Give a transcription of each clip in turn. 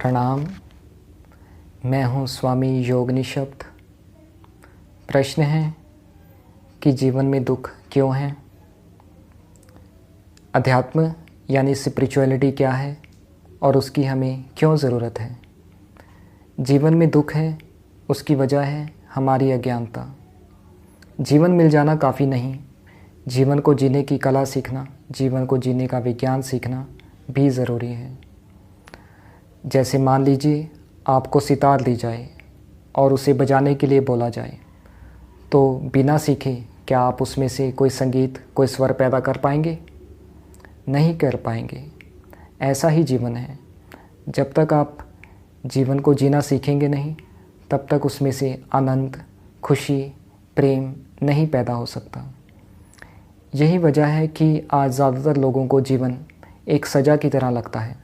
प्रणाम। मैं हूँ स्वामी योग निशब्द। प्रश्न है कि जीवन में दुख क्यों है, अध्यात्म यानी स्पिरिचुअलिटी क्या है और उसकी हमें क्यों ज़रूरत है। जीवन में दुख है, उसकी वजह है हमारी अज्ञानता। जीवन मिल जाना काफ़ी नहीं, जीवन को जीने की कला सीखना, जीवन को जीने का विज्ञान सीखना भी ज़रूरी है। जैसे मान लीजिए आपको सितार दी जाए और उसे बजाने के लिए बोला जाए, तो बिना सीखे क्या आप उसमें से कोई संगीत, कोई स्वर पैदा कर पाएंगे? नहीं कर पाएंगे। ऐसा ही जीवन है। जब तक आप जीवन को जीना सीखेंगे नहीं, तब तक उसमें से आनंद, खुशी, प्रेम नहीं पैदा हो सकता। यही वजह है कि आज ज़्यादातर लोगों को जीवन एक सज़ा की तरह लगता है।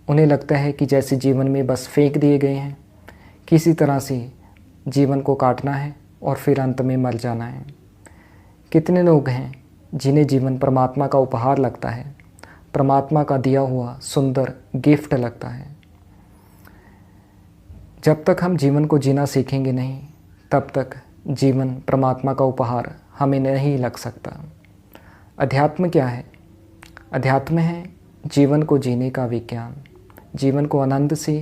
उन्हें लगता है कि जैसे जीवन में बस फेंक दिए गए हैं, किसी तरह से जीवन को काटना है और फिर अंत में मर जाना है। कितने लोग हैं जिन्हें जीवन परमात्मा का उपहार लगता है, परमात्मा का दिया हुआ सुंदर गिफ्ट लगता है। जब तक हम जीवन को जीना सीखेंगे नहीं, तब तक जीवन परमात्मा का उपहार हमें नहीं लग सकता। अध्यात्म क्या है? अध्यात्म है जीवन को जीने का विज्ञान, जीवन को आनंद से,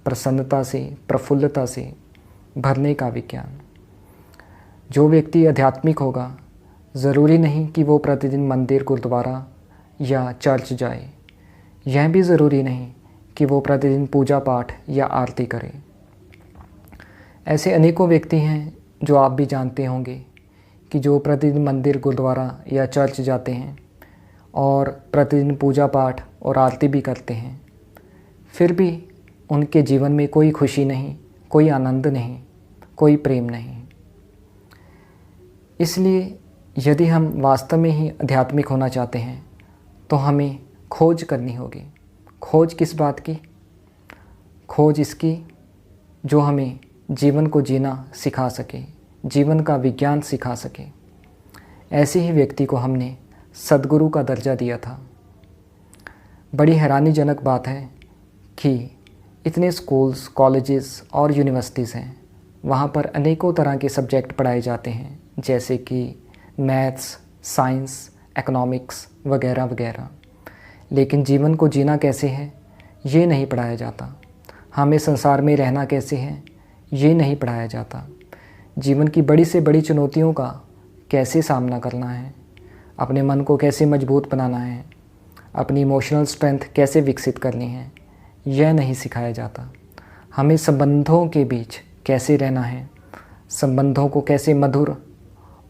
प्रसन्नता से, प्रफुल्लता से भरने का विज्ञान। जो व्यक्ति आध्यात्मिक होगा, ज़रूरी नहीं कि वो प्रतिदिन मंदिर, गुरुद्वारा या चर्च जाए। यह भी ज़रूरी नहीं कि वो प्रतिदिन पूजा पाठ या आरती करे। ऐसे अनेकों व्यक्ति हैं जो आप भी जानते होंगे कि जो प्रतिदिन मंदिर, गुरुद्वारा या चर्च जाते हैं और प्रतिदिन पूजा पाठ और आरती भी करते हैं, फिर भी उनके जीवन में कोई खुशी नहीं, कोई आनंद नहीं, कोई प्रेम नहीं। इसलिए यदि हम वास्तव में ही आध्यात्मिक होना चाहते हैं तो हमें खोज करनी होगी। खोज किस बात की? खोज इसकी जो हमें जीवन को जीना सिखा सके, जीवन का विज्ञान सिखा सके। ऐसे ही व्यक्ति को हमने सद्गुरु का दर्जा दिया था। बड़ी हैरानीजनक बात है कि इतने स्कूल्स, कॉलेजेस और यूनिवर्सिटीज़ हैं, वहाँ पर अनेकों तरह के सब्जेक्ट पढ़ाए जाते हैं, जैसे कि मैथ्स, साइंस, इकोनॉमिक्स वगैरह वगैरह। लेकिन जीवन को जीना कैसे है, ये नहीं पढ़ाया जाता। हमें संसार में रहना कैसे है, ये नहीं पढ़ाया जाता। जीवन की बड़ी से बड़ी चुनौतियों का कैसे सामना करना है, अपने मन को कैसे मजबूत बनाना है, अपनी इमोशनल स्ट्रेंथ कैसे विकसित करनी है, यह नहीं सिखाया जाता। हमें संबंधों के बीच कैसे रहना है, संबंधों को कैसे मधुर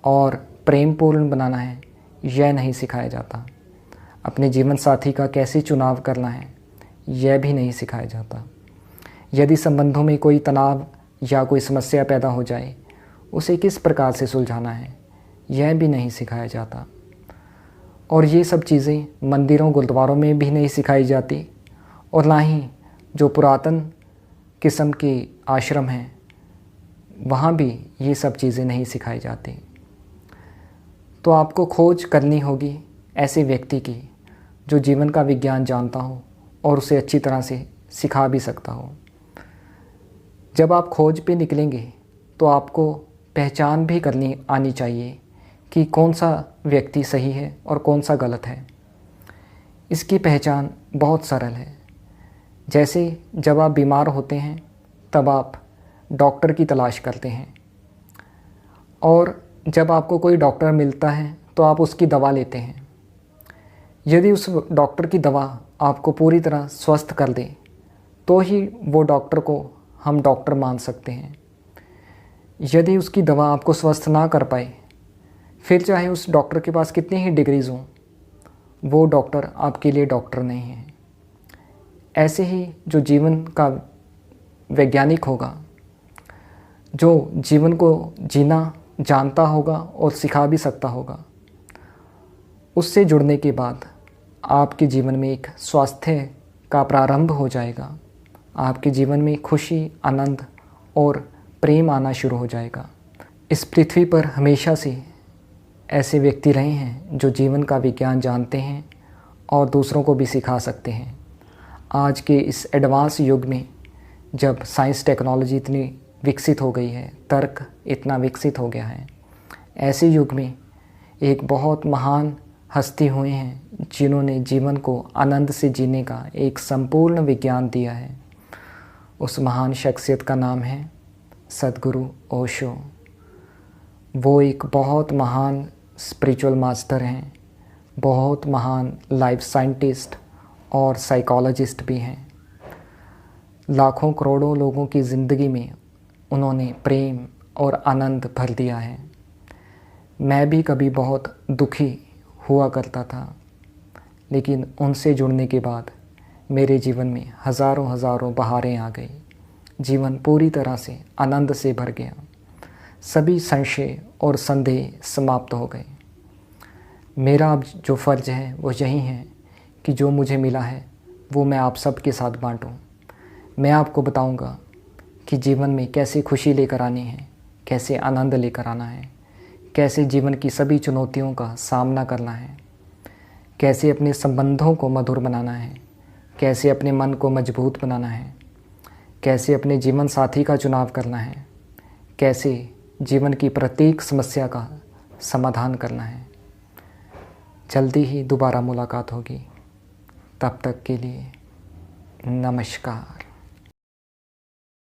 और प्रेमपूर्ण बनाना है, यह नहीं सिखाया जाता। अपने जीवन साथी का कैसे चुनाव करना है, यह भी नहीं सिखाया जाता। यदि संबंधों में कोई तनाव या कोई समस्या पैदा हो जाए, उसे किस प्रकार से सुलझाना है, यह भी नहीं सिखाया जाता। और ये सब चीज़ें मंदिरों, गुरुद्वारों में भी नहीं सिखाई जाती, और ना ही जो पुरातन किस्म के आश्रम हैं वहाँ भी ये सब चीज़ें नहीं सिखाई जाती। तो आपको खोज करनी होगी ऐसे व्यक्ति की जो जीवन का विज्ञान जानता हो और उसे अच्छी तरह से सिखा भी सकता हो। जब आप खोज पे निकलेंगे तो आपको पहचान भी करनी आनी चाहिए कि कौन सा व्यक्ति सही है और कौन सा गलत है। इसकी पहचान बहुत सरल है। जैसे जब आप बीमार होते हैं तब आप डॉक्टर की तलाश करते हैं, और जब आपको कोई डॉक्टर मिलता है तो आप उसकी दवा लेते हैं। यदि उस डॉक्टर की दवा आपको पूरी तरह स्वस्थ कर दे तो ही वो डॉक्टर को हम डॉक्टर मान सकते हैं। यदि उसकी दवा आपको स्वस्थ ना कर पाए, फिर चाहे उस डॉक्टर के पास कितनी ही डिग्रीज़ हों, वो डॉक्टर आपके लिए डॉक्टर नहीं है। ऐसे ही जो जीवन का वैज्ञानिक होगा, जो जीवन को जीना जानता होगा और सिखा भी सकता होगा, उससे जुड़ने के बाद आपके जीवन में एक स्वास्थ्य का प्रारंभ हो जाएगा। आपके जीवन में खुशी, आनंद और प्रेम आना शुरू हो जाएगा। इस पृथ्वी पर हमेशा से ऐसे व्यक्ति रहे हैं जो जीवन का विज्ञान जानते हैं और दूसरों को भी सिखा सकते हैं। आज के इस एडवांस युग में जब साइंस टेक्नोलॉजी इतनी विकसित हो गई है, तर्क इतना विकसित हो गया है, ऐसे युग में एक बहुत महान हस्ती हुए हैं जिन्होंने जीवन को आनंद से जीने का एक संपूर्ण विज्ञान दिया है। उस महान शख्सियत का नाम है सद्गुरु ओशो। वो एक बहुत महान स्पिरिचुअल मास्टर हैं, बहुत महान लाइफ साइंटिस्ट और साइकोलॉजिस्ट भी हैं। लाखों करोड़ों लोगों की ज़िंदगी में उन्होंने प्रेम और आनंद भर दिया है। मैं भी कभी बहुत दुखी हुआ करता था, लेकिन उनसे जुड़ने के बाद मेरे जीवन में हज़ारों हज़ारों बहारें आ गई। जीवन पूरी तरह से आनंद से भर गया। सभी संशय और संदेह समाप्त हो गए। मेरा अब जो फ़र्ज़ है वो यही है कि जो मुझे मिला है वो मैं आप सब के साथ बांटूं। मैं आपको बताऊंगा कि जीवन में कैसे खुशी लेकर आनी है, कैसे आनंद लेकर आना है, कैसे जीवन की सभी चुनौतियों का सामना करना है, कैसे अपने संबंधों को मधुर बनाना है, कैसे अपने मन को मजबूत बनाना है, कैसे अपने जीवन साथी का चुनाव करना है, कैसे जीवन की प्रत्येक समस्या का समाधान करना है। जल्दी ही दोबारा मुलाकात होगी। तब तक के लिए नमस्कार।